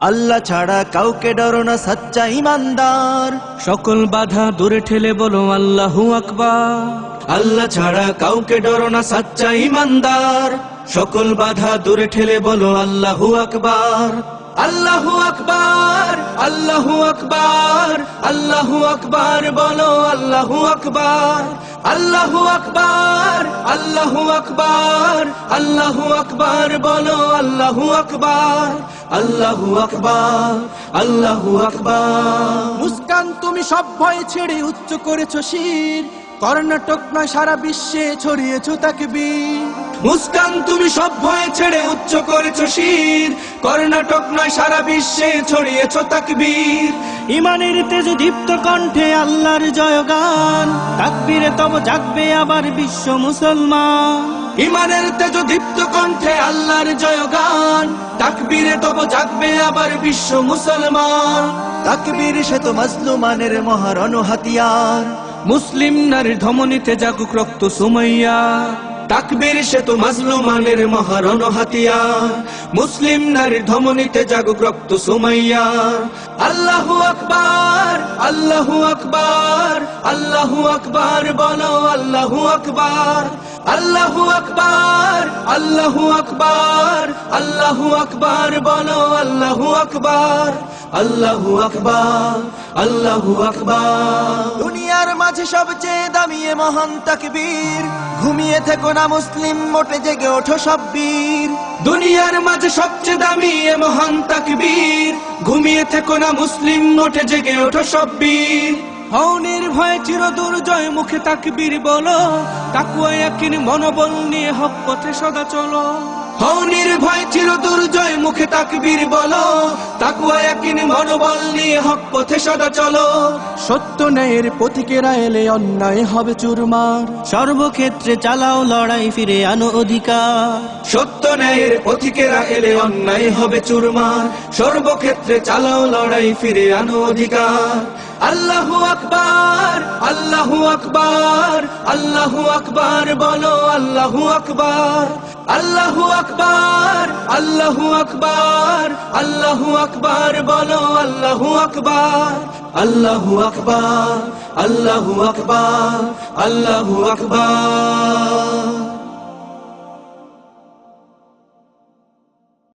আল্লাহ ছাড়া কাউকে ডরো না সচ্চা ঈমানদার। সকল বাধা দূরে ঠেলে বলো আল্লাহু আকবার। আল্লাহ ছাড়া কাউকে ডরো না সচ্চা ঈমানদার। সকল বাধা দূরে ঠেলে বলো আল্লাহু আকবার। আল্লাহু আকবার, আল্লাহু আকবার, আল্লাহু আকবার বলো আল্লাহু আকবার। আল্লাহু আকবার, আল্লাহু আকবার, আল্লাহু আকবার বলো আল্লাহু আকবার। আল্লাহু আকবার, আল্লাহু আকবার। মুস্কান তুমি সব ভয় ছেড়ে উচ্চ করেছো শির, কর্ণাটক নয় সারা বিশ্বে ছড়িয়েছো তাকবীর। মুস্কান তুমি সব ভয় ছেড়ে উচ্চ করেছো শির, কর্ণাটক নয় সারা বিশ্বে ছড়িয়েছো তাকবীর। ইমানের তেজ দীপ্ত কণ্ঠে আল্লাহর জয়গান, তাকবীরে তব জাগবে আবার বিশ্ব মুসলমান। ইমানের তেজ দীপ্ত কণ্ঠে আল্লাহর জয়গান, তাকবীরে তব জাগবে আবার বিশ্ব মুসলমান। তাকবীর সে তো মাজলুমানের মহারণ হাতিয়ার, মুসলিম নারীর ধমনীতে জাগুক রক্ত সুমাইয়া। তাকবীর সে তো মাজলুমানের মহারণ হাতিয়ার, মুসলিম নারীর ধমনীতে জাগুক রক্ত সুমাইয়া। আল্লাহু আকবার, আল্লাহু আকবার, আল্লাহু আকবার বলো আল্লাহু আকবার। আল্লাহু আকবার, আল্লাহু আকবার, আল্লাহু আকবার বলো আল্লাহু আকবার। আল্লাহু আকবার, আল্লাহু আকবার। দুনিয়ার মাঝে সবচেয়ে দামি এ মহান তাকবীর, ঘুমিয়ে থেকো না মুসলিম, মোটে জেগে ওঠো সব বীর। দুনিয়ার মাঝে সবচেয়ে দামি এ মহান তাকবীর, ঘুমিয়ে থেকো না মুসলিম, মোটে জেগে ওঠো সব বীর। হও নির্ভয় চির দুর্জয় মুখে তাকবীর বলো, তাকওয়া ইয়াকিন মনোবল নিয়ে হক পথে সদা চলো। হও নির্ভয় চির দুর্জয় মুখে তাকবীর বলো, তাকওয়া ইয়াকিন মনোবল নিয়ে হক পথে সদা চলো। সত্য ন্যায়ের প্রতীকেরা এলে অন্যায় হবে চুরমার, সর্বক্ষেত্রে চালাও লড়াই ফিরে আনো অধিকার। সত্য ন্যায়ের পথিকেরা এলে অন্যায় হবে চুরমার, সর্বক্ষেত্রে চালাও লড়াই ফিরে আনো অধিকার। আল্লাহু আকবার, আল্লাহু আকবার, আল্লাহু আকবার বলো আল্লাহু আকবার। আল্লাহু আকবার, আল্লাহু আকবার, আল্লাহু আকবার বলো আল্লাহু আকবার। আল্লাহু আকবার, আল্লাহু আকবার, আল্লাহু আকবার।